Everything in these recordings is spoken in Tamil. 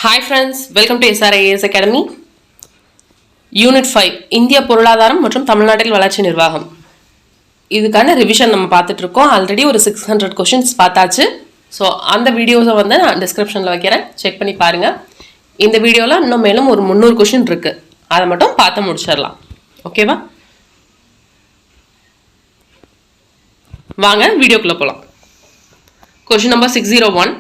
Hi friends, welcome to SRIAS Academy. Unit 5 இந்திய பொருளாதாரம் மற்றும் தமிழ்நாட்டில் வளர்ச்சி நிர்வாகம். இதுக்கான ரிவிஷன் நம்ம பார்த்துட்டு இருக்கோம். ஆல்ரெடி ஒரு 600 क्वेश्चंस பார்த்தாச்சு. ஸோ அந்த வீடியோஸை வந்து நான் டிஸ்கிரிப்ஷனில் வைக்கிறேன், செக் பண்ணி பாருங்கள். இந்த வீடியோவில் இன்னும் மேலும் ஒரு 300 क्वेश्चन இருக்குது, அதை மட்டும் பார்த்து முடிச்சிடலாம். ஓகேவா? வாங்க வீடியோக்குள்ளே போகலாம். Question number 601.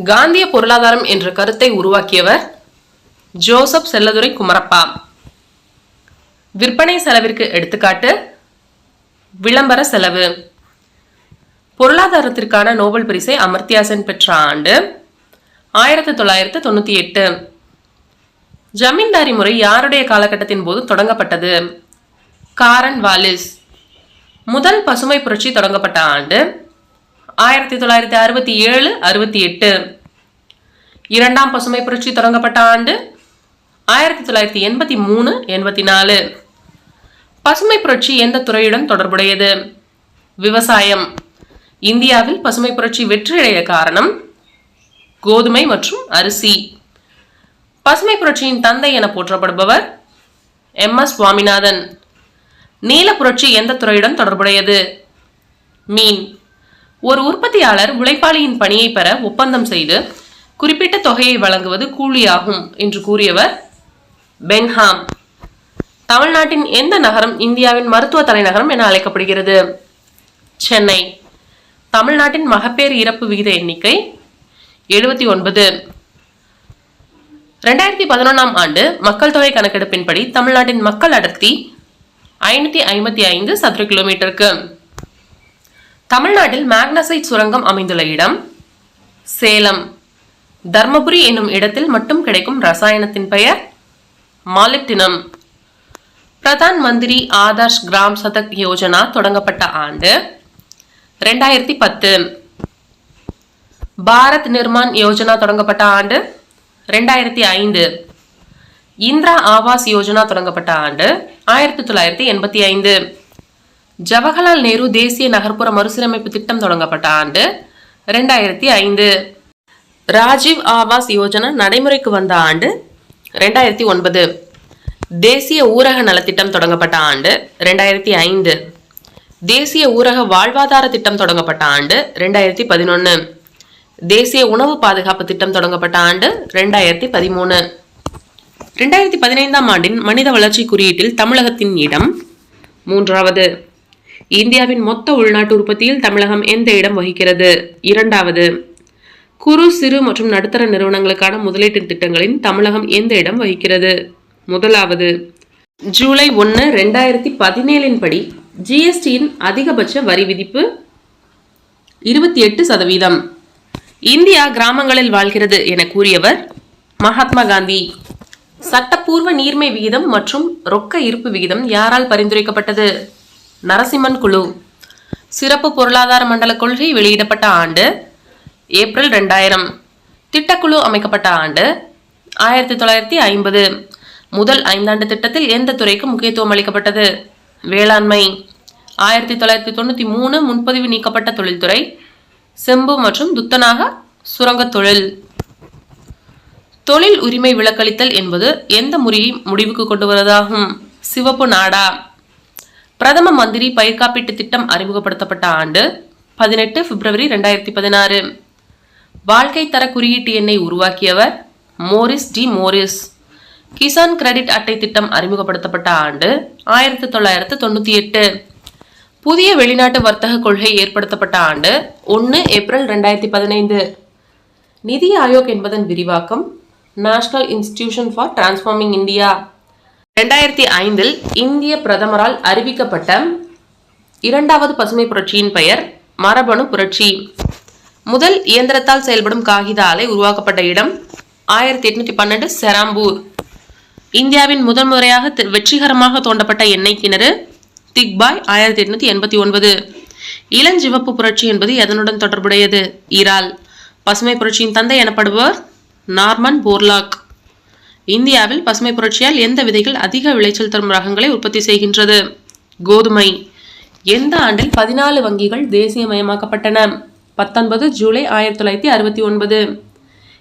காந்திய பொருளாதாரம் என்ற கருத்தை உருவாக்கியவர் ஜோசப் செல்லதுரை குமரப்பா. விற்பனை செலவிற்கு எடுத்துக்காட்டு விளம்பர செலவு. பொருளாதாரத்திற்கான நோபல் பரிசை அமர்த்தியா சென் பெற்ற ஆண்டு 1998. ஜமீன்தாரி முறை யாருடைய காலகட்டத்தின் போது தொடங்கப்பட்டது? காரன் வாலிஸ். முதல் பசுமை புரட்சி தொடங்கப்பட்ட ஆண்டு 1967-68. இரண்டாம் பசுமை புரட்சி தொடங்கப்பட்ட ஆண்டு 1983-84. பசுமை புரட்சி எந்த துறையுடன் தொடர்புடையது? விவசாயம். இந்தியாவில் பசுமை புரட்சி வெற்றியடைய காரணம் கோதுமை மற்றும் அரிசி. பசுமை புரட்சியின் தந்தை என போற்றப்படுபவர் MS சுவாமிநாதன். நீல புரட்சி எந்த துறையுடன் தொடர்புடையது? மீன். ஒரு உற்பத்தியாளர் உழைப்பாளியின் பணியை பெற ஒப்பந்தம் செய்து குறிப்பிட்ட தொகையை வழங்குவது கூலியாகும் என்று கூறியவர் பென்ஹாம். தமிழ்நாட்டின் எந்த நகரம் இந்தியாவின் மருத்துவ தலைநகரம் என அழைக்கப்படுகிறது? சென்னை. தமிழ்நாட்டின் மகப்பேறு இறப்பு விகித எண்ணிக்கை 79. 2011 ஆண்டு மக்கள் தொகை கணக்கெடுப்பின்படி தமிழ்நாட்டின் மக்கள் அடர்த்தி 555 சதுர கிலோமீட்டருக்கு. தமிழ்நாட்டில் மேக்னசைட் சுரங்கம் அமைந்துள்ள இடம் சேலம். தர்மபுரி என்னும் இடத்தில் மட்டும் கிடைக்கும் ரசாயனத்தின் பெயர் மாலிப்டினம். பிரதான் மந்திரி ஆதர்ஷ் கிராம் சதக் யோஜனா தொடங்கப்பட்ட ஆண்டு 2010. பாரத் நிர்மான் யோஜனா தொடங்கப்பட்ட ஆண்டு 2005. இந்திரா ஆவாஸ் யோஜனா தொடங்கப்பட்ட ஆண்டு 1985. ஜவஹர்லால் நேரு தேசிய நகர்ப்புற மறுசீரமைப்பு திட்டம் தொடங்கப்பட்ட ஆண்டு 2005. ராஜீவ் ஆவாஸ் யோஜனா நடைமுறைக்கு வந்த ஆண்டு 2009. தேசிய ஊரக நலத்திட்டம் தொடங்கப்பட்ட ஆண்டு 2005. தேசிய ஊரக வாழ்வாதார திட்டம் தொடங்கப்பட்ட ஆண்டு 2011. தேசிய உணவு பாதுகாப்பு திட்டம் தொடங்கப்பட்ட ஆண்டு 2013. 2015 ஆண்டின் மனித வளர்ச்சி குறியீட்டில் தமிழகத்தின் இடம் 3வது. இந்தியாவின் மொத்த உள்நாட்டு உற்பத்தியில் தமிழகம் எந்த இடம் வகிக்கிறது? 2வது. குறு சிறு மற்றும் நடுத்தர நிறுவனங்களுக்கான முதலீட்டு திட்டங்களின் தமிழகம் எந்த இடம் வகிக்கிறது? 1வது. ஜூலை 1, 2017 படி ஜிஎஸ்டியின் அதிகபட்ச வரி விதிப்பு 28%. இந்தியா கிராமங்களில் வாழ்கிறது என கூறியவர் மகாத்மா காந்தி. சட்டப்பூர்வ நீர்மை விகிதம் மற்றும் ரொக்க இருப்பு விகிதம் யாரால் பரிந்துரைக்கப்பட்டது? நரசிம்மன் குழு. சிறப்பு பொருளாதார மண்டல கொள்கை வெளியிடப்பட்ட ஆண்டு ஏப்ரல் 2000. திட்டக்குழு அமைக்கப்பட்ட ஆண்டு 1950. முதல் 5 ஆண்டு திட்டத்தில் எந்த துறைக்கு முக்கியத்துவம் அளிக்கப்பட்டது? வேளாண்மை. 1993 முன்பதிவு நீக்கப்பட்ட தொழில்துறை செம்பு மற்றும் துத்தநாக சுரங்க தொழில். தொழில் உரிமை விலக்களித்தல் என்பது எந்த முறையை முடிவுக்கு கொண்டு வருவதாகும்? சிவப்பு நாடா. பிரதம மந்திரி பயிர் காப்பீட்டு திட்டம் அறிமுகப்படுத்தப்பட்ட ஆண்டு 18 பிப்ரவரி 2016. வாழ்க்கை தர குறியீட்டு எண்ணை உருவாக்கியவர் Morris D Morris. Kisan credit அட்டை திட்டம் அறிமுகப்படுத்தப்பட்ட ஆண்டு 1998. புதிய வெளிநாட்டு வர்த்தக கொள்கை ஏற்படுத்தப்பட்ட ஆண்டு 1 ஏப்ரல் 2015. நிதி ஆயோக் என்பதன் விரிவாக்கம் national institution for transforming India. 2005 இந்திய பிரதமரால் அறிவிக்கப்பட்ட 2வது பசுமை புரட்சியின் பெயர் மரபணு புரட்சி. முதல் இயந்திரத்தால் செயல்படும் காகித ஆலை உருவாக்கப்பட்ட இடம் 1812 செராம்பூர். இந்தியாவின் முதல் முறையாக வெற்றிகரமாக தோண்டப்பட்ட எண்ணெய் கிணறு திக்பாய் 1889. இளஞ்சிவப்பு புரட்சி என்பது எதனுடன் தொடர்புடையது? ஈரால். பசுமை புரட்சியின் தந்தை எனப்படுபவர் நார்மன் போர்லாக். இந்தியாவில் பசுமை புரட்சியால் எந்த விதைகள் அதிக விளைச்சல் தரும் ரகங்களை உற்பத்தி செய்கின்றது? கோதுமை. எந்த ஆண்டில் 14 வங்கிகள் தேசியமயமாக்கப்பட்டன? 19 ஜூலை 1969.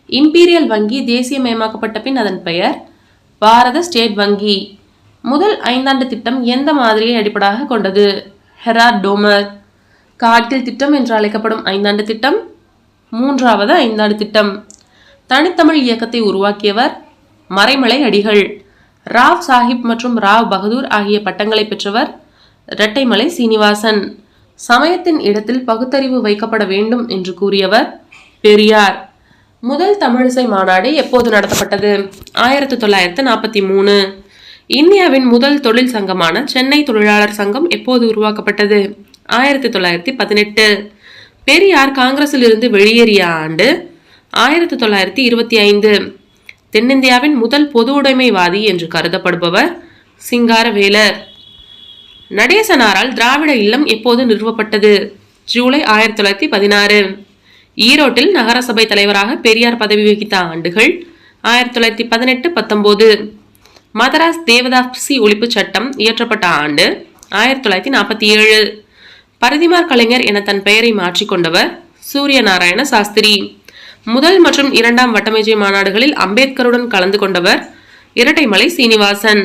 இம்பீரியல் வங்கி தேசியமயமாக்கப்பட்ட பின் அதன் பெயர் பாரத ஸ்டேட் வங்கி. முதல் 5 ஆண்டு திட்டம் எந்த மாதிரியை அடிப்படையாக கொண்டது? ஹெரால்ட் டோமர். காட்டில் திட்டம் என்று அழைக்கப்படும் 5 ஆண்டு திட்டம் 3வது 5 ஆண்டு திட்டம். தனித்தமிழ் இயக்கத்தை உருவாக்கியவர் மறைமலை அடிகள். ராவ் சாஹிப் மற்றும் ராவ் பகதூர் ஆகிய பட்டங்களை பெற்றவர் இரட்டைமலை சீனிவாசன். சமயத்தின் இடத்தில் பகுத்தறிவு வைக்கப்பட வேண்டும் என்று கூறியவர் பெரியார். முதல் தமிழிசை மாநாடு எப்போது நடத்தப்பட்டது? 1943. இந்தியாவின் முதல் தொழில் சங்கமான சென்னை தொழிலாளர் சங்கம் எப்போது உருவாக்கப்பட்டது? 1918. பெரியார் காங்கிரஸில் இருந்து வெளியேறிய ஆண்டு 1925. தென்னிந்தியாவின் முதல் பொது உடைமைவாதி என்று கருதப்படுபவர் சிங்காரவேலர். நடேசனாரால் திராவிட இல்லம் எப்போது நிறுவப்பட்டது? ஜூலை 1916. ஈரோட்டில் நகரசபை தலைவராக பெரியார் பதவி வகித்த ஆண்டுகள் 1918-19. மதராஸ் தேவதாசி ஒழிப்பு சட்டம் இயற்றப்பட்ட ஆண்டு 1947. பரிதிமார் கலைஞர் என தன் பெயரை மாற்றிக்கொண்டவர் சூரிய நாராயண சாஸ்திரி. முதல் மற்றும் 2ஆம் வட்டமேஜை மாநாடுகளில் அம்பேத்கருடன் கலந்து கொண்டவர் இரட்டைமலை சீனிவாசன்.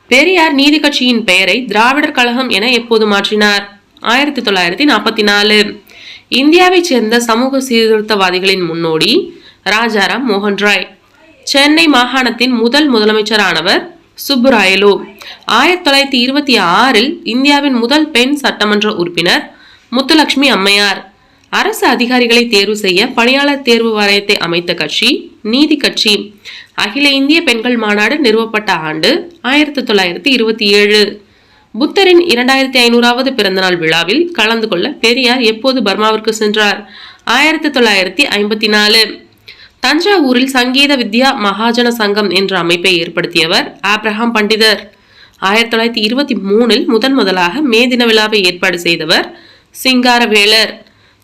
பெரியார் நீதி கட்சியின் பெயரை திராவிடர் கழகம் என எப்போது மாற்றினார்? 1944. இந்தியாவைச் சேர்ந்த சமூக சீர்திருத்தவாதிகளின் முன்னோடி ராஜாராம் மோகன் ராய். சென்னை மாகாணத்தின் முதல் முதலமைச்சரானவர் சுப்புராயலு. 1926 இந்தியாவின் முதல் பெண் சட்டமன்ற உறுப்பினர் முத்துலட்சுமி அம்மையார். அரசு அதிகாரிகளை தேர்வு செய்ய பணியாளர் தேர்வு வாரியத்தை அமைத்த கட்சி நீதி கட்சி. அகில இந்திய பெண்கள் மாநாடு நிறுவப்பட்ட ஆண்டு 1927. புத்தரின் 2500வது பிறந்தநாள் விழாவில் கலந்து கொள்ள பெரியார் எப்போது பர்மாவிற்கு சென்றார்? 1954. தஞ்சாவூரில் சங்கீத வித்யா மகாஜன சங்கம் என்ற அமைப்பை ஏற்படுத்தியவர் ஆப்ரஹாம் பண்டிதர். 1923 முதலாக மே தின விழாவை ஏற்பாடு செய்தவர் சிங்காரவேலர்.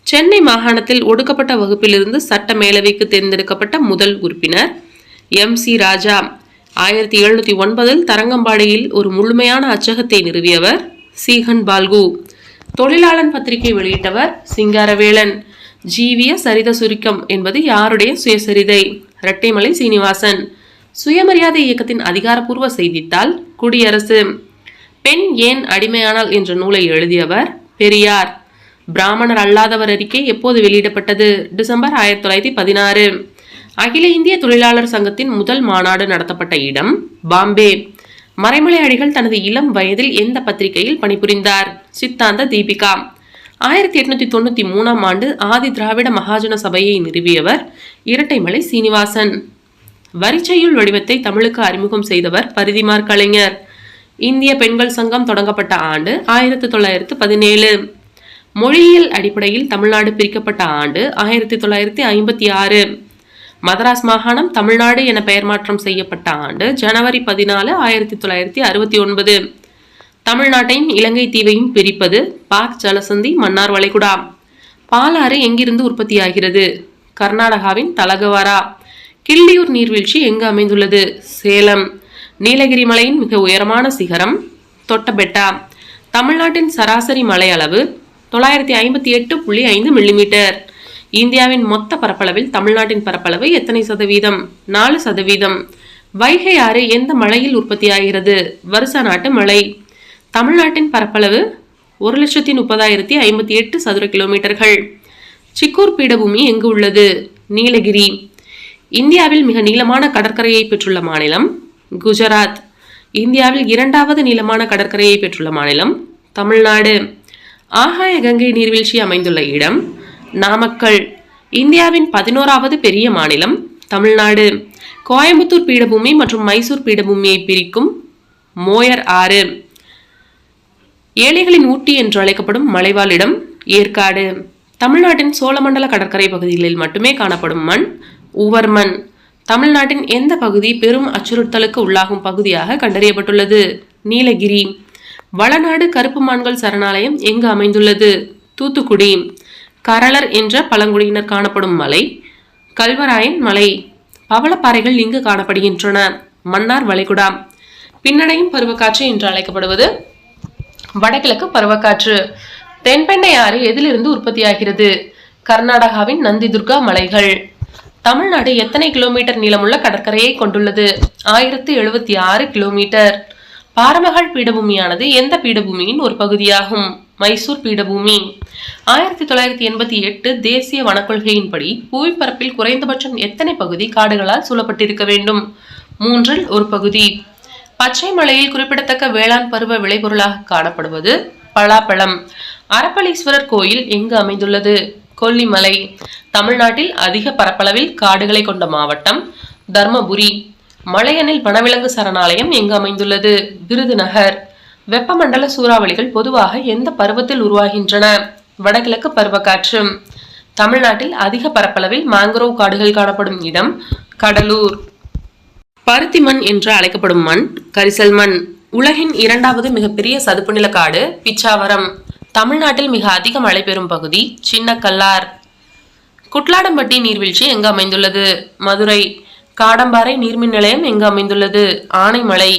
சென்னை மாகாணத்தில் ஒடுக்கப்பட்ட வகுப்பிலிருந்து சட்ட மேலவைக்கு தேர்ந்தெடுக்கப்பட்ட முதல் உறுப்பினர் MC ராஜா. 1709 தரங்கம்பாடியில் ஒரு முழுமையான அச்சகத்தை நிறுவியவர் சீகன் பால்கு. தொழிலாளன் பத்திரிகை வெளியிட்டவர் சிங்காரவேலன். ஜீவிய சரித சுருக்கம் என்பது யாருடைய சுயசரிதை? இரட்டைமலை சீனிவாசன். சுயமரியாதை இயக்கத்தின் அதிகாரப்பூர்வ செய்தித்தாள் குடியரசு. பெண் ஏன் அடிமையானால் என்ற நூலை எழுதியவர் பெரியார். பிராமணர் அல்லாதவர் அறிக்கை எப்போது வெளியிடப்பட்டது? டிசம்பர் 1916. அகில இந்திய தொழிலாளர் சங்கத்தின் முதல் மாநாடு நடத்தப்பட்ட இடம் பாம்பே. மறைமலை அடிகள் தனது இளம் வயதில் எந்த பத்திரிகையில் பணிபுரிந்தார்? சித்தாந்த தீபிகா. 1893 ஆண்டு ஆதி திராவிட மகாஜன சபையை நிறுவியவர் இரட்டைமலை சீனிவாசன். வரிச்செய்யுள் வடிவத்தை தமிழுக்கு அறிமுகம் செய்தவர் பரிதிமார் கலைஞர். இந்திய பெண்கள் சங்கம் தொடங்கப்பட்ட ஆண்டு 1917. மொழியியல் அடிப்படையில் தமிழ்நாடு பிரிக்கப்பட்ட ஆண்டு 1956. மதராஸ் மாகாணம் தமிழ்நாடு என பெயர் மாற்றம் செய்யப்பட்ட ஆண்டு ஜனவரி 14, 1969. தமிழ்நாட்டையும் இலங்கை தீவையும் பிரிப்பது பாக் ஜலசந்தி மன்னார் வளைகுடா. பாலாறு எங்கிருந்து உற்பத்தியாகிறது? கர்நாடகாவின் தலகவாரா. கிள்ளியூர் நீர்வீழ்ச்சி எங்கு அமைந்துள்ளது? சேலம். நீலகிரி மலையின் மிக உயரமான சிகரம் தொட்டபெட்டா. தமிழ்நாட்டின் சராசரி மழை அளவு 958.5 மில்லிமீட்டர். இந்தியாவின் மொத்த பரப்பளவில் தமிழ்நாட்டின் பரப்பளவு எத்தனை சதவீதம்? 4%. வைகை ஆறு எந்த மழையில் உற்பத்தியாகிறது? வருசா நாட்டு மழை. தமிழ்நாட்டின் பரப்பளவு 1,30,058 சதுர கிலோமீட்டர்கள். சிக்கூர் பீடபூமி எங்கு உள்ளது? நீலகிரி. இந்தியாவில் மிக நீளமான கடற்கரையை பெற்றுள்ள மாநிலம் குஜராத். இந்தியாவில் 2வது நீளமான கடற்கரையை பெற்றுள்ள மாநிலம் தமிழ்நாடு. ஆகாய கங்கை நீர்வீழ்ச்சி அமைந்துள்ள இடம் நாமக்கல். இந்தியாவின் 11வது பெரிய மாநிலம் தமிழ்நாடு. கோயம்புத்தூர் பீடபூமி மற்றும் மைசூர் பீடபூமியை பிரிக்கும் மோயர் ஆறு. ஏழைகளின் ஊட்டி என்று அழைக்கப்படும் மலைவாழ் இடம் ஏற்காடு. தமிழ்நாட்டின் சோழமண்டல கடற்கரை பகுதிகளில் மட்டுமே காணப்படும் மண் உவர் மண். தமிழ்நாட்டின் எந்த பகுதி பெரும் அச்சுறுத்தலுக்கு உள்ளாகும் பகுதியாக கண்டறியப்பட்டுள்ளது? நீலகிரி. வளநாடு கருப்பு மான்கள் சரணாலயம் எங்கு அமைந்துள்ளது? தூத்துக்குடி. கரளர் என்ற பழங்குடியினர் காணப்படும் மலை கல்வராயன் மலை. பவளப்பாறைகள் இங்கு காணப்படுகின்றன. மன்னார் வளைகுடா. பின்னடையும் பருவக்காற்று என்று அழைக்கப்படுவது வடகிழக்கு பருவக்காற்று. தென்பெண்ணை ஆறு எதிலிருந்து உற்பத்தியாகிறது? கர்நாடகாவின் நந்திதுர்கா மலைகள். தமிழ்நாடு எத்தனை கிலோமீட்டர் நீளமுள்ள கடற்கரையை கொண்டுள்ளது? 1076 கிலோமீட்டர். பாரமகால் பீடபூமியானது எந்த பீடபூமியின் ஒரு பகுதியாகும்? மைசூர் பீடபூமி. 1988 தேசிய வனக்கொள்கையின்படி புவிப்பரப்பில் குறைந்தபட்சம் எத்தனை பகுதி காடுகளால் சூழப்பட்டிருக்க வேண்டும்? 3இல் ஒரு பகுதி. பச்சை மலையில் குறிப்பிடத்தக்க வேளாண் பருவ விளைபொருளாக காணப்படுவது பலாப்பழம். அரப்பளீஸ்வரர் கோயில் எங்கு அமைந்துள்ளது? கொல்லிமலை. தமிழ்நாட்டில் அதிக பரப்பளவில் காடுகளை கொண்ட மாவட்டம் தர்மபுரி. மலையனில் வனவிலங்கு சரணாலயம் எங்கு அமைந்துள்ளது? விருதுநகர். வெப்பமண்டல சூறாவளிகள் பொதுவாக எந்த பருவத்தில் உருவாகின்றன? வடகிழக்கு பருவக்காற்று. தமிழ்நாட்டில் அதிக பரப்பளவில் மாங்குரோவ் காடுகள் காணப்படும் இடம் கடலூர். பருத்தி மண் என்று அழைக்கப்படும் மண் கரிசல் மண். உலகின் 2வது மிகப்பெரிய சதுப்பு நில காடு பிச்சாவரம். தமிழ்நாட்டில் மிக அதிக மழை பெறும் பகுதி சின்னக்கல்லார். குட்லாடம்பட்டி நீர்வீழ்ச்சி எங்கு அமைந்துள்ளது? மதுரை. காடம்பாறை நீர்மின் நிலையம் எங்கு அமைந்துள்ளது? ஆனைமலை.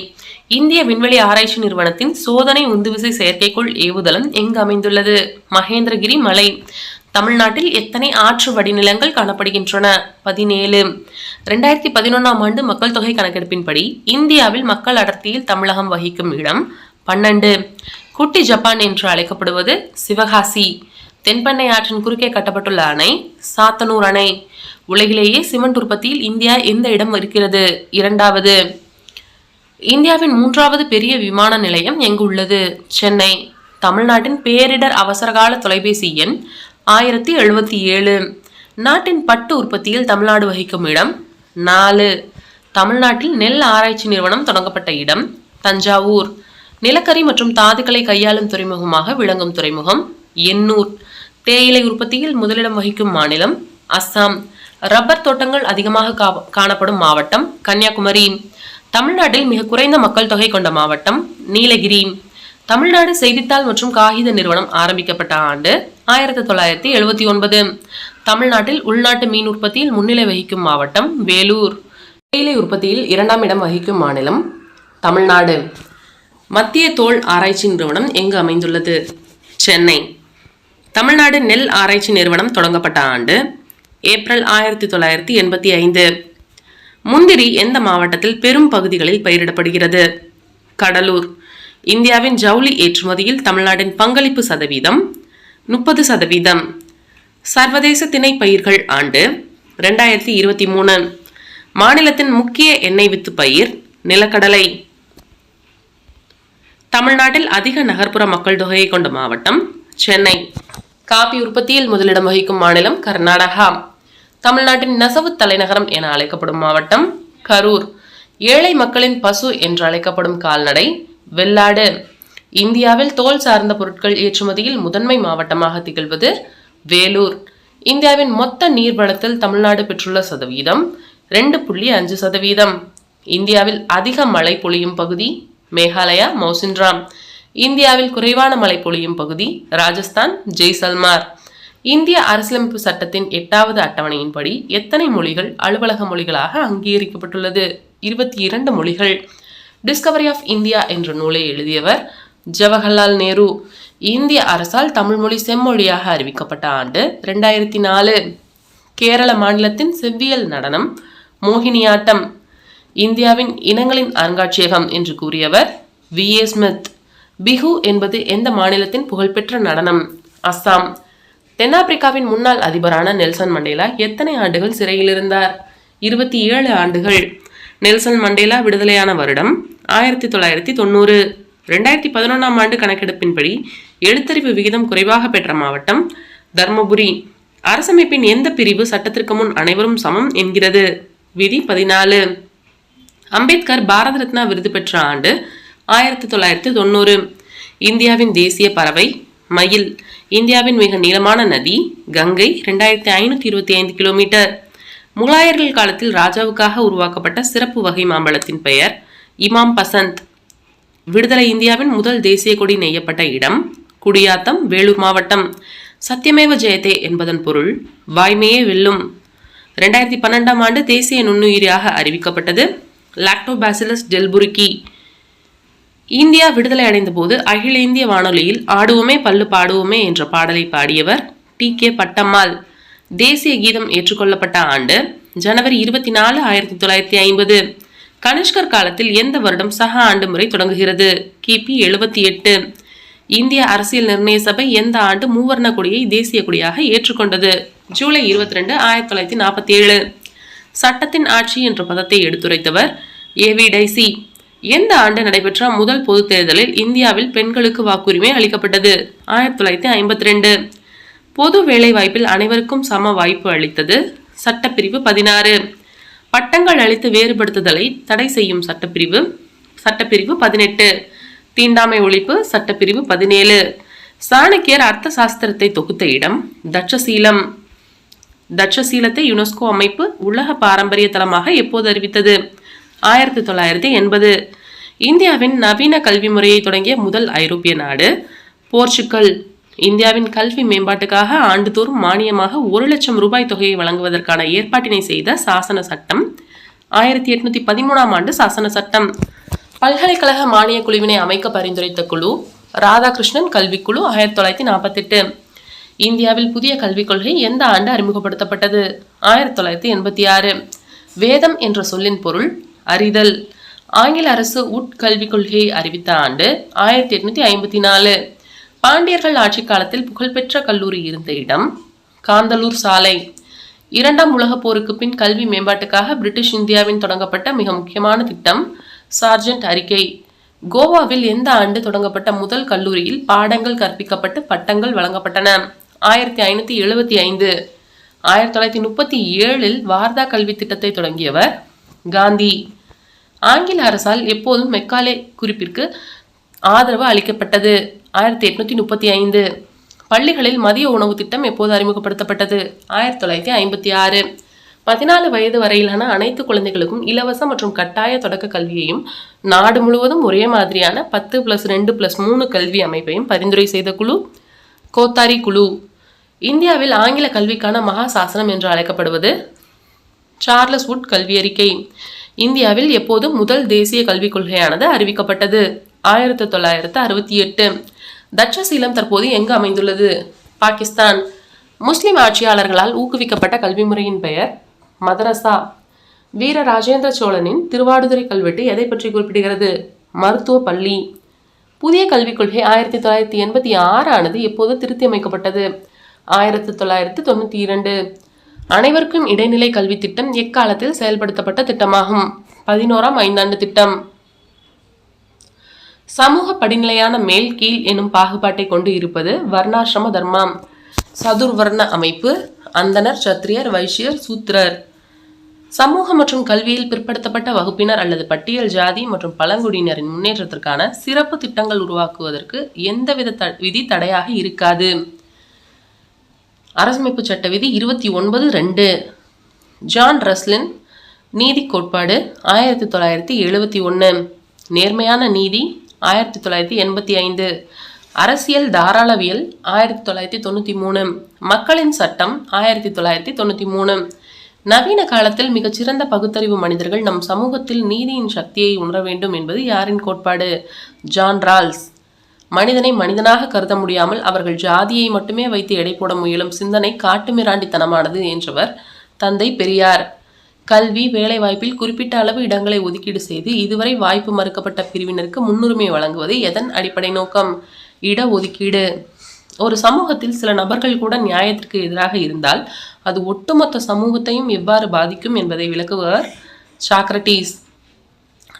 இந்திய விண்வெளி ஆராய்ச்சி நிறுவனத்தின் சோதனை உந்துவிசை செயற்கைக்கோள் ஏவுதளம் எங்கு அமைந்துள்ளது? மகேந்திரகிரி மலை. தமிழ்நாட்டில் எத்தனை ஆற்று வடிநிலங்கள் காணப்படுகின்றன? 17. 2011ஆம் ஆண்டு மக்கள் தொகை கணக்கெடுப்பின்படி இந்தியாவில் மக்கள் அடர்த்தியில் தமிழகம் வகிக்கும் இடம் 12. குட்டி ஜப்பான் என்று அழைக்கப்படுவது சிவகாசி. தென்பெண்ணை ஆற்றின் குறுக்கே கட்டப்பட்டுள்ள அணை சாத்தனூர் அணை. உலகிலேயே சிமெண்ட் உற்பத்தியில் இந்தியா எந்த இடம் இருக்கிறது? 2வது. இந்தியாவின் 3வது பெரிய விமான நிலையம் எங்கு உள்ளது? சென்னை. தமிழ்நாட்டின் பேரிடர் அவசரகால தொலைபேசி எண் 1077. நாட்டின் பட்டு உற்பத்தியில் தமிழ்நாடு வகிக்கும் இடம் 4. தமிழ்நாட்டில் நெல் ஆராய்ச்சி நிறுவனம் தொடங்கப்பட்ட இடம் தஞ்சாவூர். நிலக்கரி மற்றும் தாதுக்களை கையாளும் துறைமுகமாக விளங்கும் துறைமுகம் எண்ணூர். தேயிலை உற்பத்தியில் முதலிடம் வகிக்கும் மாநிலம் அஸ்ஸாம். ரப்பர் தோட்டங்கள் அதிகமாக காணப்படும் மாவட்டம் கன்னியாகுமரி. தமிழ்நாட்டில் மிக குறைந்த மக்கள் தொகை கொண்ட மாவட்டம் நீலகிரி. தமிழ்நாடு செய்தித்தாள் மற்றும் காகித நிறுவனம் ஆரம்பிக்கப்பட்ட ஆண்டு 1979. தமிழ்நாட்டில் உள்நாட்டு மீன் உற்பத்தியில் முன்னிலை வகிக்கும் மாவட்டம் வேலூர். தேயிலை உற்பத்தியில் 2ஆம் இடம் வகிக்கும் மாநிலம் தமிழ்நாடு. மத்திய தோல் ஆராய்ச்சி நிறுவனம் எங்கு அமைந்துள்ளது? சென்னை. தமிழ்நாடு நெல் ஆராய்ச்சி நிறுவனம் தொடங்கப்பட்ட ஆண்டு ஏப்ரல் 1985. முந்திரி எந்த மாவட்டத்தில் பெரும் பகுதிகளில் பயிரிடப்படுகிறது? கடலூர். இந்தியாவின் ஜவுளி ஏற்றுமதியில் தமிழ்நாட்டின் பங்களிப்பு சதவீதம் 30%. சர்வதேச திணை பயிர்கள் ஆண்டு 2023. மாநிலத்தின் முக்கிய எண்ணெய் வித்து பயிர் நிலக்கடலை. தமிழ்நாட்டில் அதிக நகர்ப்புற மக்கள் தொகையை கொண்ட மாவட்டம் சென்னை. காபி உற்பத்தியில் முதலிடம் வகிக்கும் மாநிலம் கர்நாடகா. தமிழ்நாட்டின் நெசவு தலைநகரம் என அழைக்கப்படும் மாவட்டம் கரூர். ஏழை மக்களின் பசு என்று அழைக்கப்படும் கால்நடை வெள்ளாடு. இந்தியாவில் தோல் சார்ந்த பொருட்கள் ஏற்றுமதியில் முதன்மை மாவட்டமாக திகழ்வது வேலூர். இந்தியாவின் மொத்த நீர்வளத்தில் தமிழ்நாடு பெற்றுள்ள சதவீதம் 2.5%. இந்தியாவில் அதிக மழை பொழியும் பகுதி மேகாலயா மௌசின்ராம். இந்தியாவில் குறைவான மழை பொழியும் பகுதி ராஜஸ்தான் ஜெய்சல்மார். இந்திய அரசியலமைப்பு சட்டத்தின் 8வது அட்டவணையின்படி எத்தனை மொழிகள் அலுவலக மொழிகளாக அங்கீகரிக்கப்பட்டுள்ளது? 22 மொழிகள். டிஸ்கவரி ஆஃப் இந்தியா என்ற நூலை எழுதியவர் ஜவஹர்லால் நேரு. இந்திய அரசால் தமிழ் மொழி செம்மொழியாக அறிவிக்கப்பட்ட ஆண்டு 2004. கேரள மாநிலத்தின் செவ்வியல் நடனம் மோகினியாட்டம். இந்தியாவின் இனங்களின் அருங்காட்சியகம் என்று கூறியவர் V.A. ஸ்மித். பிஹு என்பது எந்த மாநிலத்தின் புகழ்பெற்ற நடனம்? அஸ்ஸாம். தென்னாப்பிரிக்காவின் முன்னாள் அதிபரான நெல்சன் மண்டேலா எத்தனை ஆண்டுகள் சிறையில் இருந்தார்? 27 ஆண்டுகள். நெல்சன் மண்டேலா விடுதலையான வருடம் 1990. 2011ஆம் ஆண்டு கணக்கெடுப்பின்படி எழுத்தறிவு விகிதம் குறைவாக பெற்ற மாவட்டம் தர்மபுரி. அரசமைப்பின் எந்த பிரிவு சட்டத்திற்கு முன் அனைவரும் சமம் என்கிறது? விதி 14. அம்பேத்கர் பாரத ரத்னா விருது பெற்ற ஆண்டு 1990. இந்தியாவின் தேசிய பறவை மயில். இந்தியாவின் மிக நீளமான நதி கங்கை 2525 கிலோமீட்டர். முகலாயர்கள் காலத்தில் ராஜாவுக்காக உருவாக்கப்பட்ட சிறப்பு வகை மாம்பழத்தின் பெயர் இமாம் பசந்த். விடுதலை இந்தியாவின் முதல் தேசிய கொடி நெய்யப்பட்ட இடம் குடியாத்தம் வேலூர் மாவட்டம். சத்தியமேவ ஜெயதே என்பதன் பொருள் வாய்மையே வெல்லும். 2012ஆம் ஆண்டு தேசிய நுண்ணுயிரியாக அறிவிக்கப்பட்டது லாக்டோபாசிலஸ் டெல்புரிக்கி. இந்தியா விடுதலை அடைந்த போது அகில இந்திய வானொலியில் ஆடுவோமே பல்லு பாடுவோமே என்ற பாடலை பாடியவர் T.K. பட்டம்மாள். தேசிய கீதம் ஏற்றுக்கொள்ளப்பட்ட ஆண்டு ஜனவரி 24, 1950. கனிஷ்கர் காலத்தில் எந்த வருடம் சக ஆண்டு முறை தொடங்குகிறது? கிபி 78. இந்திய அரசியல் நிர்ணய சபை எந்த ஆண்டு மூவர்ண கொடியை தேசிய கொடியாக ஏற்றுக்கொண்டது? ஜூலை 22, 1947. சட்டத்தின் ஆட்சி என்ற பதத்தை எடுத்துரைத்தவர் ஏவி டைசி. எந்த ஆண்டு நடைபெற்ற முதல் பொது தேர்தலில் இந்தியாவில் பெண்களுக்கு வாக்குரிமை அளிக்கப்பட்டது? 1952. பொது வேலைவாய்ப்பில் அனைவருக்கும் சம வாய்ப்பு அளித்தது சட்டப்பிரிவு 16. பட்டங்கள் அளித்து வேறுபடுத்துதலை தடை செய்யும் சட்டப்பிரிவு 18. தீண்டாமை ஒழிப்பு சட்டப்பிரிவு 17. சாணக்கியர் அர்த்த சாஸ்திரத்தை தொகுத்த இடம் தட்சசீலம். தட்சசீலத்தை யுனெஸ்கோ அமைப்பு உலக பாரம்பரிய தலமாக எப்போது அறிவித்தது? 1980. இந்தியாவின் நவீன கல்வி முறையை தொடங்கிய முதல் ஐரோப்பிய நாடு போர்ச்சுகல். இந்தியாவின் கல்வி மேம்பாட்டுக்காக ஆண்டுதோறும் மானியமாக 1 லட்சம் ரூபாய் தொகையை வழங்குவதற்கான ஏற்பாட்டினை செய்த சாசன சட்டம் 1813ஆம் ஆண்டு சாசன சட்டம். பல்கலைக்கழக மானிய குழுவினை அமைக்க பரிந்துரைத்த குழு ராதாகிருஷ்ணன் கல்விக்குழு 1948. இந்தியாவில் புதிய கல்விக் கொள்கை எந்த ஆண்டு அறிமுகப்படுத்தப்பட்டது? 1986. வேதம் என்ற சொல்லின் பொருள் அறிதல். ஆங்கில அரசு உட்கல்விக் கொள்கையை அறிவித்த ஆண்டு 1854. பாண்டியர்கள் ஆட்சி காலத்தில் புகழ்பெற்ற கல்லூரி இருந்த இடம் காந்தலூர் சாலை. 2ஆம் உலகப் போருக்கு பின் கல்வி மேம்பாட்டுக்காக பிரிட்டிஷ் இந்தியாவின் தொடங்கப்பட்ட மிக முக்கியமான திட்டம் சார்ஜென்ட் அறிக்கை. கோவாவில் எந்த ஆண்டு தொடங்கப்பட்ட முதல் கல்லூரியில் பாடங்கள் கற்பிக்கப்பட்டு பட்டங்கள் வழங்கப்பட்டன? 1575. 1937 வார்தா கல்வி திட்டத்தை தொடங்கியவர் காந்தி. ஆங்கில அரசால் எப்போதும் மெக்காலே குறிப்பிற்கு ஆதரவு அளிக்கப்பட்டது? 1835. பள்ளிகளில் மதிய உணவு திட்டம் எப்போது அறிமுகப்படுத்தப்பட்டது? 1956. 14 வயது வரையிலான அனைத்து குழந்தைகளுக்கும் இலவச மற்றும் கட்டாய தொடக்க கல்வியையும் நாடு முழுவதும் ஒரே மாதிரியான 10+2+3 கல்வி அமைப்பையும் பரிந்துரை செய்த குழு கோத்தாரி குழு. இந்தியாவில் ஆங்கில கல்விக்கான மகா சாசனம் என்று அழைக்கப்படுவது சார்லஸ் வுட் கல்வி அறிக்கை. இந்தியாவில் எப்போது முதல் தேசிய கல்விக் கொள்கையானது அறிவிக்கப்பட்டது? 1968. தட்சசீலம் தற்போது எங்கு அமைந்துள்ளது? பாகிஸ்தான். முஸ்லிம் ஆட்சியாளர்களால் ஊக்குவிக்கப்பட்ட கல்வி முறையின் பெயர் மதரசா. வீர ராஜேந்திர சோழனின் திருவாடுதுறை கல்வெட்டு எதை பற்றி குறிப்பிடுகிறது? மருத்துவ பள்ளி. புதிய கல்விக் கொள்கை 1986 ஆனது எப்போது திருத்தி அமைக்கப்பட்டது? 1992. அனைவருக்கும் இடைநிலை கல்வி திட்டம் எக்காலத்தில் செயல்படுத்தப்பட்ட திட்டமாகும்? 11ஆம் ஐந்தாண்டு திட்டம். சமூக படிநிலையான மேல் கீழ் எனும் பாகுபாட்டை கொண்டு இருப்பது வர்ணாசிரம தர்மம். சதுர்வர்ண அமைப்பு அந்தனர், சத்திரியர், வைசியர், சூத்திரர். சமூக மற்றும் கல்வியில் பிற்படுத்தப்பட்ட வகுப்பினர் அல்லது பட்டியல் ஜாதி மற்றும் பழங்குடியினரின் முன்னேற்றத்திற்கான சிறப்பு திட்டங்கள் உருவாக்குவதற்கு எந்தவித விதி தடையாக இருக்காது. அரசமைப்பு சட்ட விதி 29(2). ஜான் ரஸ்லின் நீதி கோட்பாடு 1971. நேர்மையான நீதி 1985. அரசியல் தாராளவியல் 1993. மக்களின் சட்டம் 1993. நவீன காலத்தில் மிகச்சிறந்த பகுத்தறிவு மனிதர்கள் நம் சமூகத்தில் நீதியின் சக்தியை உணர வேண்டும் என்பது யாரின் கோட்பாடு? John Rolls. மனிதனை மனிதனாக கருத முடியாமல் அவர்கள் ஜாதியை மட்டுமே வைத்து எடை போட முயலும் சிந்தனை காட்டுமிராண்டித்தனமானது என்றவர் தந்தை பெரியார். கல்வி வேலைவாய்ப்பில் குறிப்பிட்ட அளவு இடங்களை ஒதுக்கீடு செய்து இதுவரை வாய்ப்பு மறுக்கப்பட்ட பிரிவினருக்கு முன்னுரிமை வழங்குவது எதன் அடிப்படை நோக்கம்? இட ஒதுக்கீடு. ஒரு சமூகத்தில் சில நபர்கள் கூட நியாயத்திற்கு எதிராக இருந்தால் அது ஒட்டுமொத்த சமூகத்தையும் எவ்வாறு பாதிக்கும் என்பதை விளக்குபவர் சாக்ரட்டீஸ்.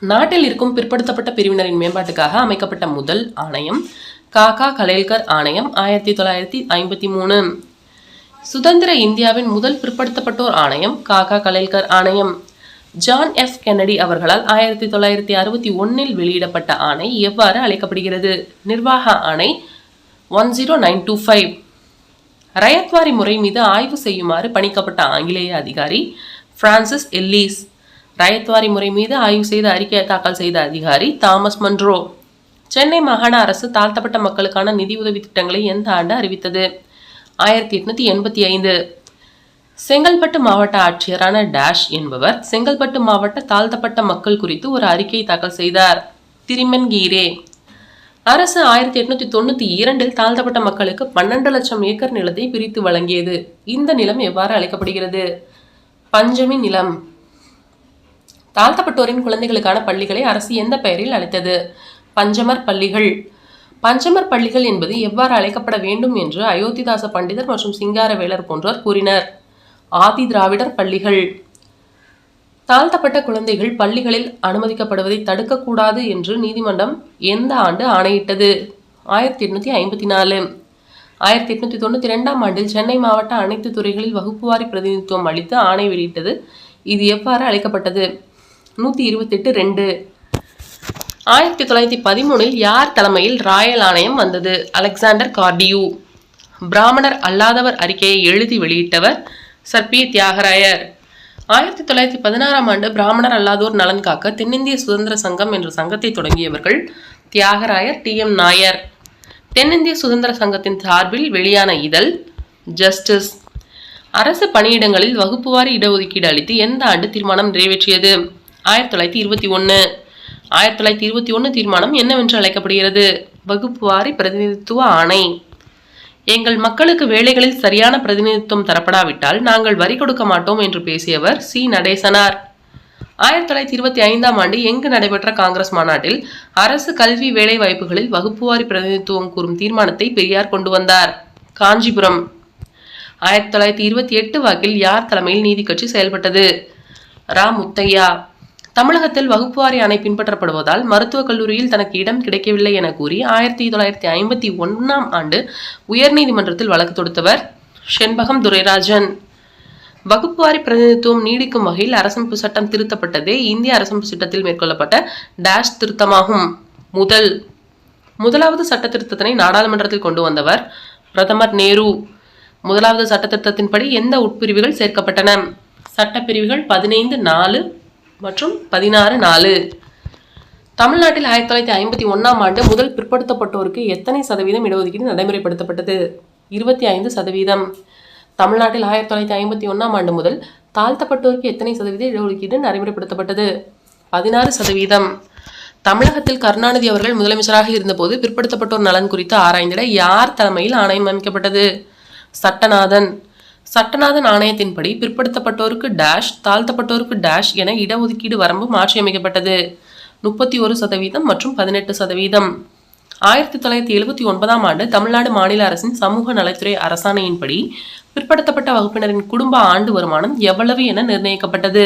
நாட்டில் இருக்கும் பிற்படுத்தப்பட்ட பிரிவினரின் மேம்பாட்டுக்காக அமைக்கப்பட்ட முதல் ஆணையம் காக்கா கலேல்கர் ஆணையம் 1953. சுதந்திர இந்தியாவின் முதல் பிற்படுத்தப்பட்டோர் ஆணையம் காக்கா கலேல்கர் ஆணையம். ஜான் எஃப் கென்னடி அவர்களால் 1961 வெளியிடப்பட்ட ஆணை எவ்வாறு அழைக்கப்படுகிறது? நிர்வாக ஆணை 10925. ரயத்வாரி முறை மீது ஆய்வு செய்யுமாறு பணிக்கப்பட்ட ஆங்கிலேய அதிகாரி பிரான்சிஸ் எல்லீஸ். ரயத்வாரி முறை மீது ஆய்வு செய்து அறிக்கை தாக்கல் செய்த அதிகாரி தாமஸ் மன்ரோ. சென்னை மாகாண அரசு தாழ்த்தப்பட்ட மக்களுக்கான நிதி உதவி திட்டங்களை எந்த ஆண்டு அறிவித்தது? 1885. செங்கல்பட்டு மாவட்ட ஆட்சியரான டேஷ் என்பவர் செங்கல்பட்டு மாவட்ட தாழ்த்தப்பட்ட மக்கள் குறித்து ஒரு அறிக்கை தாக்கல் செய்தார். திரிமன்கீரே. அரசு 1892 தாழ்த்தப்பட்ட மக்களுக்கு 12 லட்சம் ஏக்கர் நிலத்தை பிரித்து வழங்கியது. இந்த நிலம் எவ்வாறு அழைக்கப்படுகிறது? பஞ்சமி நிலம். தாழ்த்தப்பட்டோரின் குழந்தைகளுக்கான பள்ளிகளை அரசு எந்த பெயரில் அழைத்தது? பஞ்சமர் பள்ளிகள். பஞ்சமர் பள்ளிகள் என்பது எவ்வாறு அழைக்கப்பட வேண்டும் என்று அயோத்திதாச பண்டிதர் மற்றும் சிங்காரவேலர் போன்றோர் கூறினர். ஆதி திராவிடர் பள்ளிகள். தாழ்த்தப்பட்ட குழந்தைகள் பள்ளிகளில் அனுமதிக்கப்படுவதை தடுக்கக்கூடாது என்று நீதிமன்றம் எந்த ஆண்டு ஆணையிட்டது? 1854. 1892 ஆண்டில் சென்னை மாவட்ட அனைத்து துறைகளில் வகுப்புவாரி பிரதிநிதித்துவம் அளித்து ஆணை வெளியிட்டது. இது எவ்வாறு அழைக்கப்பட்டது? 128(2). 1913 யார் தலைமையில் ராயல் ஆணையம் வந்தது? Alexander Cardew. பிராமணர் அல்லாதவர் அறிக்கையை எழுதி வெளியிட்டவர் சர்.பி. தியாகராயர். 1916 ஆண்டு பிராமணர் அல்லாதோர் நலன் காக்க தென்னிந்திய சுதந்திர சங்கம் என்ற சங்கத்தை தொடங்கியவர்கள் தியாகராயர், T.M. நாயர். தென்னிந்திய சுதந்திர சங்கத்தின் சார்பில் வெளியான இதழ் ஜஸ்டிஸ். அரசு பணியிடங்களில் வகுப்புவாரி இடஒதுக்கீடு அளித்து எந்த ஆண்டு தீர்மானம் நிறைவேற்றியது? 1921. 1921 தீர்மானம் என்னவென்று அழைக்கப்படுகிறது? வகுப்புவாரி பிரதிநிதித்துவ ஆணை. எங்கள் மக்களுக்கு வேலைகளில் சரியான பிரதிநிதித்துவம் தரப்படாவிட்டால் நாங்கள் வரி கொடுக்க மாட்டோம் என்று பேசியவர் சி. நடேசனார். 1925 ஆண்டு எங்கு நடைபெற்ற காங்கிரஸ் மாநாட்டில் அரசு கல்வி வேலை வாய்ப்புகளில் வகுப்புவாரி பிரதிநிதித்துவம் கூறும் தீர்மானத்தை பெரியார் கொண்டு வந்தார்? காஞ்சிபுரம். 1928 வாக்கில் யார் தலைமையில் நீதி கட்சி செயல்பட்டது? ரா. முத்தையா. தமிழகத்தில் வகுப்புவாரி ஆணை பின்பற்றப்படுவதால் மருத்துவக் கல்லூரியில் தனக்கு இடம் கிடைக்கவில்லை என கூறி 1951 ஆண்டு உயர்நீதிமன்றத்தில் வழக்கு தொடுத்தவர் செண்பகம் துரைராஜன். வகுப்புவாரி பிரதிநிதித்துவம் நீடிக்கும் வகையில் அரசமைப்பு சட்டம் திருத்தப்பட்டதே இந்திய அரசமைப்பு சட்டத்தில் மேற்கொள்ளப்பட்ட டேஷ் திருத்தமாகும். முதலாவது சட்ட திருத்தத்தினை நாடாளுமன்றத்தில் கொண்டு வந்தவர் பிரதமர் நேரு. முதலாவது சட்ட திருத்தத்தின்படி எந்த உட்பிரிவுகள் சேர்க்கப்பட்டன? சட்டப்பிரிவுகள் 15(4) மற்றும் 16(4). தமிழ்நாட்டில் 1951 ஆண்டு முதல் பிற்படுத்தப்பட்டோருக்கு எத்தனை சதவீதம் இடஒதுக்கீடு நடைமுறைப்படுத்தப்பட்டது? 25%. தமிழ்நாட்டில் 1951 ஆண்டு முதல் தாழ்த்தப்பட்டோருக்கு எத்தனை சதவீத இடஒதுக்கீடு நடைமுறைப்படுத்தப்பட்டது? 16%. தமிழகத்தில் கருணாநிதி அவர்கள் முதலமைச்சராக இருந்தபோது பிற்படுத்தப்பட்டோர் நலன் குறித்து ஆராய்ந்திட யார் தலைமையில் ஆணையம் அமைக்கப்பட்டது? சட்டநாதன். சட்டநாதன் ஆணையத்தின்படி பிற்படுத்தப்பட்டோருக்கு டேஷ், தாழ்த்தப்பட்டோருக்கு டேஷ் என இடஒதுக்கீடு வரம்பு மாற்றியமைக்கப்பட்டது. 31% மற்றும் 18%. 1979 ஆண்டு தமிழ்நாடு மாநில அரசின் சமூக நலத்துறை அரசாணையின்படி பிற்படுத்தப்பட்ட வகுப்பினரின் குடும்ப ஆண்டு வருமானம் எவ்வளவு என நிர்ணயிக்கப்பட்டது?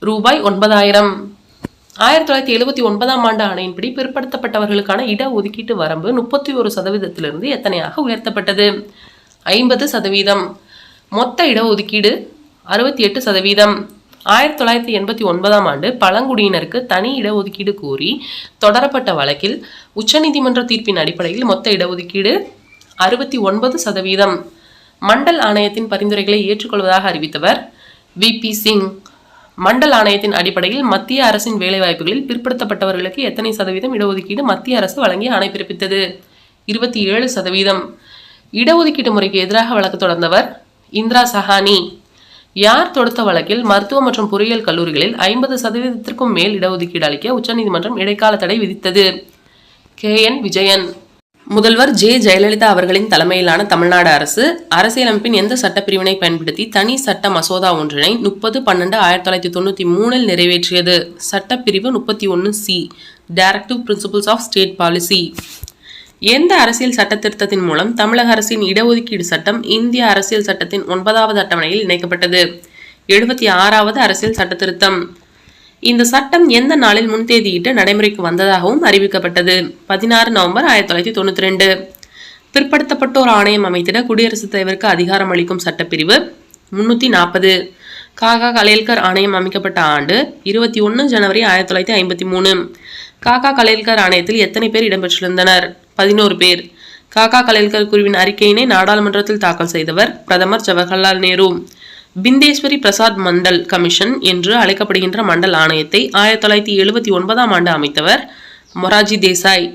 ரூபாய் 9,000. 1979 ஆண்டு ஆணையின்படி பிற்படுத்தப்பட்டவர்களுக்கான இடஒதுக்கீட்டு வரம்பு 31%லிருந்து எத்தனையாக உயர்த்தப்பட்டது? 50%. மொத்த இடஒதுக்கீடு 68%. 1989 ஆண்டு பழங்குடியினருக்கு தனி இடஒதுக்கீடு கோரி தொடரப்பட்ட வழக்கில் உச்சநீதிமன்ற தீர்ப்பின் அடிப்படையில் மொத்த இடஒதுக்கீடு 69%. மண்டல் ஆணையத்தின் பரிந்துரைகளை ஏற்றுக்கொள்வதாக அறிவித்தவர் V.P. சிங். மண்டல் ஆணையத்தின் அடிப்படையில் மத்திய அரசின் வேலைவாய்ப்புகளில் பிற்படுத்தப்பட்டவர்களுக்கு எத்தனை சதவீதம் இடஒதுக்கீடு மத்திய அரசு வழங்கி ஆணை பிறப்பித்தது? 27%. இடஒதுக்கீட்டு முறைக்கு எதிராக வழக்கு தொடர்ந்தவர் இந்திரா சஹானி. யார் தொடுத்த வழக்கில் மருத்துவ மற்றும் பொறியியல் கல்லூரிகளில் 50%க்கும் மேல் இடஒதுக்கீடு அளிக்க உச்சநீதிமன்றம் இடைக்கால தடை விதித்தது? K.N. விஜயன். முதல்வர் J. ஜெயலலிதா அவர்களின் தலைமையிலான தமிழ்நாடு அரசு அரசியலமைப்பின் எந்த சட்டப்பிரிவினை பயன்படுத்தி தனி சட்ட மசோதா ஒன்றினை 30/12/1993 நிறைவேற்றியது? சட்டப்பிரிவு 31C, directive principles of state policy. எந்த அரசியல் சட்ட திருத்தத்தின் மூலம் தமிழக அரசின் இடஒதுக்கீடு சட்டம் இந்திய அரசியல் சட்டத்தின் 9வது அட்டவணையில் இணைக்கப்பட்டது? 76வது அரசியல் சட்ட திருத்தம். இந்த சட்டம் எந்த நாளில் முன்தேதியிட்டு நடைமுறைக்கு வந்ததாகவும் அறிவிக்கப்பட்டது? 16 நவம்பர் 1992. பிற்படுத்தப்பட்டோர் ஆணையம் அமைத்திட குடியரசுத் தலைவருக்கு அதிகாரம் அளிக்கும் சட்டப்பிரிவு 340. காகா கலேல்கர் ஆணையம் அமைக்கப்பட்ட ஆண்டு 21 ஜனவரி 1953. காகா கலேல்கர் ஆணையத்தில் எத்தனை பேர் இடம்பெற்றிருந்தனர்? 11 பேர். காகா கலேல்கர் குழுவின் அறிக்கையினை நாடாளுமன்றத்தில் தாக்கல் செய்தவர் பிரதமர் ஜவஹர்லால் நேரு. பிந்தேஸ்வரி பிரசாத் மண்டல் கமிஷன் என்று அழைக்கப்படுகின்ற மண்டல் ஆணையத்தை 1979 ஆண்டு அமைத்தவர் மொராஜி தேசாய்.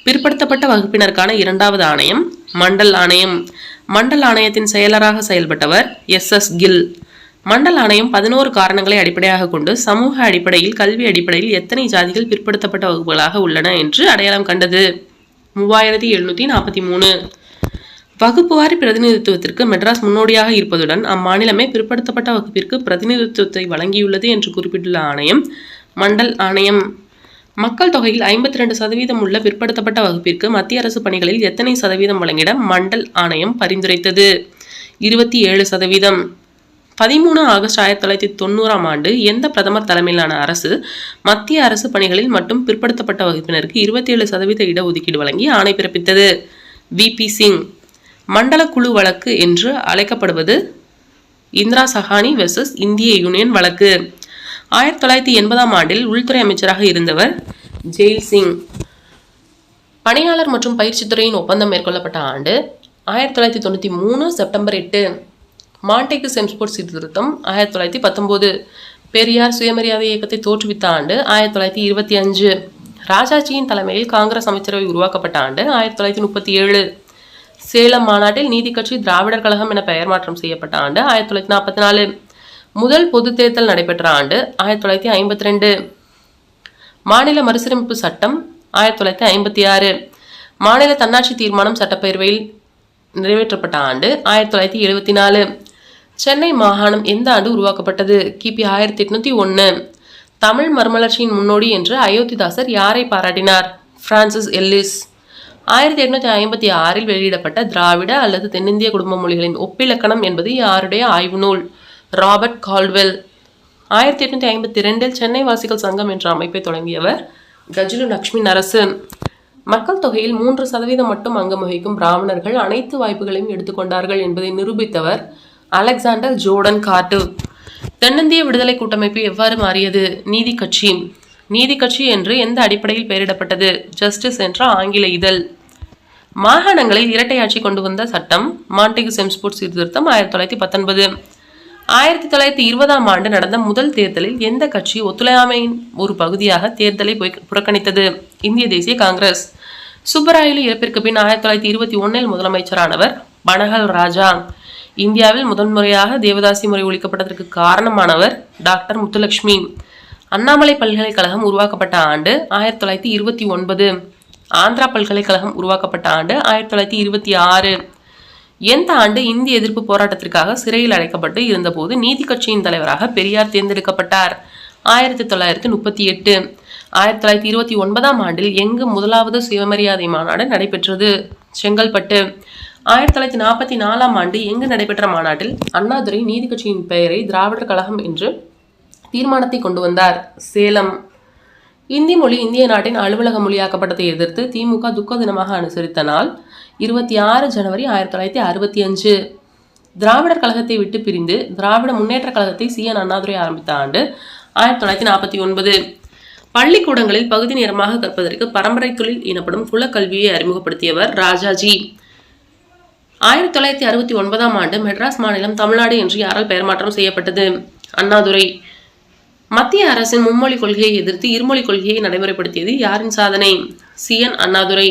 பிற்படுத்தப்பட்ட வகுப்பினருக்கான 2வது ஆணையம் மண்டல் ஆணையம். மண்டல் ஆணையத்தின் செயலராக செயல்பட்டவர் S.S. கில். மண்டல் ஆணையம் 11 காரணங்களை அடிப்படையாக கொண்டு சமூக அடிப்படையில், கல்வி அடிப்படையில் எத்தனை ஜாதிகள் பிற்படுத்தப்பட்ட வகுப்புகளாக உள்ளன என்று அடையாளம் கண்டது. 3743. வகுப்புவாரி பிரதிநிதித்துவத்திற்கு மெட்ராஸ் முன்னோடியாக இருப்பதுடன் அம்மாநிலமே பிற்படுத்தப்பட்ட வகுப்பிற்கு பிரதிநிதித்துவத்தை வழங்கியுள்ளது என்று குறிப்பிட்டுள்ள ஆணையம் மண்டல் ஆணையம். மக்கள் தொகையில் 52% உள்ள பிற்படுத்தப்பட்ட வகுப்பிற்கு மத்திய அரசு பணிகளில் எத்தனை சதவீதம் வழங்கிட மண்டல் ஆணையம் பரிந்துரைத்தது? 27%. 13 ஆகஸ்ட் 1990 ஆண்டு எந்த பிரதமர் தலைமையிலான அரசு மத்திய அரசு பணிகளில் மட்டும் பிற்படுத்தப்பட்ட வகுப்பினருக்கு 27% இடஒதுக்கீடு வழங்கி ஆணை பிறப்பித்தது? VP சிங். மண்டல குழு வழக்கு என்று அழைக்கப்படுவது இந்திரா சஹானி வெர்சஸ் இந்திய யூனியன் வழக்கு. 1980 ஆண்டில் உள்துறை அமைச்சராக இருந்தவர் ஜெயில் சிங். பணியாளர் மற்றும் பயிற்சித்துறையின் ஒப்பந்தம் மேற்கொள்ளப்பட்ட ஆண்டு 1993 செப்டம்பர் 8. மாண்டேகு செம்ஸ்போர்ட் சீர்திருத்தம் 1919. பெரியார் சுயமரியாதை இயக்கத்தை தோற்றுவித்த ஆண்டு 1925. ராஜாஜியின் தலைமையில் காங்கிரஸ் அமைச்சரவை உருவாக்கப்பட்ட ஆண்டு 1937. சேலம் மாநாட்டில் நீதி கட்சி திராவிடர் கழகம் என பெயர் மாற்றம் செய்யப்பட்ட ஆண்டு 1944. முதல் பொது தேர்தல் நடைபெற்ற ஆண்டு 1952. மாநில மறுசீரமைப்பு சட்டம் 1956. மாநில தன்னாட்சி தீர்மானம் சட்டப்பேரவையில் நிறைவேற்றப்பட்ட ஆண்டு 1974. சென்னை மாகாணம் எந்த ஆண்டு உருவாக்கப்பட்டது? கிபி 1801. தமிழ் மறுமலர்ச்சியின் முன்னோடி என்று அயோத்திதாசர் யாரை பாராட்டினார்? Francis Ellis. 1856 வெளியிடப்பட்ட திராவிட அல்லது தென்னிந்திய குடும்ப மொழிகளின் ஒப்பிலக்கணம் என்பது யாருடைய ஆய்வு நூல்? Robert Caldwell. 1852 சென்னை வாசிகள் சங்கம் என்ற அமைப்பை தொடங்கியவர் கஜுலு லட்சுமி நரசு. மக்கள் தொகையில் 3% மட்டும் அங்கம் வகிக்கும் பிராமணர்கள் அனைத்து வாய்ப்புகளையும் எடுத்துக்கொண்டார்கள் என்பதை நிரூபித்தவர் அலெக்சாண்டர் ஜோர்டன் கார்டிவ். தென்னிந்திய விடுதலை கூட்டமைப்பு எவ்வாறு மாறியது? நீதி கட்சி. நீதி கட்சி என்று எந்த அடிப்படையில் பெயரிடப்பட்டது? ஜஸ்டிஸ் என்ற ஆங்கில இதழ். மாகாணங்களில் இரட்டையாட்சி கொண்டு வந்த சட்டம் மாண்டேகு செம்ஸ்போர்ட் சீர்திருத்தம் 1919. 1920 ஆண்டு நடந்த முதல் தேர்தலில் எந்த கட்சி ஒத்துழையாமையின் ஒரு பகுதியாக தேர்தலை புறக்கணித்தது? இந்திய தேசிய காங்கிரஸ். சுப்பராயலு இறப்பிற்கு பின் 1921 முதலமைச்சரானவர் பனகல் ராஜா. இந்தியாவில் முதன்முறையாக தேவதாசி முறை ஒழிக்கப்பட்டதற்கு காரணமானவர் டாக்டர் முத்துலட்சுமி. அண்ணாமலை பல்கலைக்கழகம் உருவாக்கப்பட்ட ஆண்டு 1929. ஆந்திரா பல்கலைக்கழகம் உருவாக்கப்பட்ட ஆண்டு 1926. எந்த ஆண்டு இந்திய எதிர்ப்பு போராட்டத்திற்காக சிறையில் அடைக்கப்பட்டு இருந்தபோது நீதி கட்சியின் தலைவராக பெரியார் தேர்ந்தெடுக்கப்பட்டார்? 1938. 1929 ஆண்டில் எங்கு முதலாவது சுயமரியாதை மாநாடு நடைபெற்றது? செங்கல்பட்டு. 1944 ஆண்டு எங்கு நடைபெற்ற மாநாட்டில் அண்ணாதுரை நீதி கட்சியின் பெயரை திராவிடர் கழகம் என்று தீர்மானத்தை கொண்டு வந்தார்? சேலம். இந்தி மொழி இந்திய நாட்டின் அலுவலக மொழியாக்கப்பட்டதை எதிர்த்து திமுக துக்க தினமாக அனுசரித்த நாள் 26 ஜனவரி 1965. திராவிடர் கழகத்தை விட்டு பிரிந்து திராவிட முன்னேற்ற கழகத்தை CN அண்ணாதுரை ஆரம்பித்த ஆண்டு 1949. பள்ளிக்கூடங்களில் பகுதி நேரமாக கற்பதற்கு பரம்பரை தொழில் எனப்படும் குலக்கல்வியை அறிமுகப்படுத்தியவர் ராஜாஜி. 1969 ஆண்டு மெட்ராஸ் மாநிலம் தமிழ்நாடு என்று யாரால் பெயர் மாற்றம் செய்யப்பட்டது? அண்ணாதுரை. மத்திய அரசின் மும்மொழி கொள்கையை எதிர்த்து இருமொழி கொள்கையை நடைமுறைப்படுத்தியது யாரின் சாதனை? CN அண்ணாதுரை.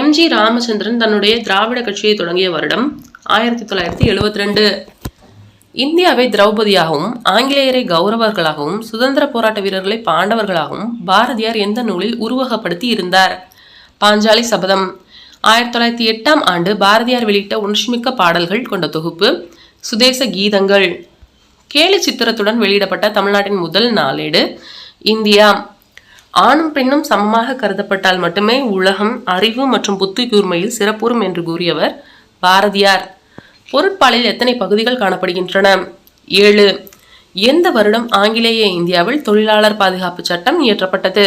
MG ராமச்சந்திரன் தன்னுடைய திராவிட கட்சியை தொடங்கிய வருடம் 1972. இந்தியாவை திரௌபதியாகவும் ஆங்கிலேயரை கௌரவர்களாகவும் சுதந்திர போராட்ட வீரர்களை பாண்டவர்களாகவும் பாரதியார் எந்த நூலில் உருவகப்படுத்தி இருந்தார்? பாஞ்சாலி சபதம். 1908 ஆண்டு பாரதியார் வெளியிட்ட உணர்ச்சிமிக்க பாடல்கள் கொண்ட தொகுப்பு சுதேச கீதங்கள். கேலி சித்திரத்துடன் வெளியிடப்பட்ட தமிழ்நாட்டின் முதல் நாளேடு இந்தியா. ஆணும் பெண்ணும் சமமாக கருதப்பட்டால் மட்டுமே உலகம் அறிவு மற்றும் புத்தி கூர்மையில் சிறப்புறும் என்று கூறியவர் பாரதியார். பொருட்பாலில் எத்தனை பகுதிகள் காணப்படுகின்றன? 7. எந்த வருடம் ஆங்கிலேய இந்தியாவில் தொழிலாளர் பாதுகாப்பு சட்டம் இயற்றப்பட்டது?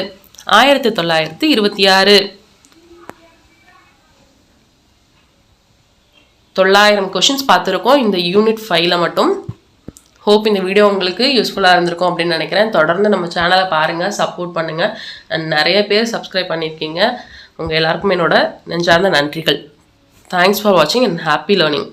1926. 900 கொஷின்ஸ் பார்த்துருக்கோம் இந்த யூனிட் 5ல் மட்டும். ஹோப் இந்த வீடியோ உங்களுக்கு யூஸ்ஃபுல்லாக இருந்திருக்கும் அப்படின்னு நினைக்கிறேன். தொடர்ந்து நம்ம சேனலை பாருங்கள், சப்போர்ட் பண்ணுங்கள். நிறைய பேர் சப்ஸ்கிரைப் பண்ணியிருக்கீங்க. உங்கள் எல்லாருக்கும் என்னோட நெஞ்சார்ந்த நன்றிகள். தேங்க்ஸ் ஃபார் வாட்சிங் அண்ட் ஹாப்பி லேர்னிங்.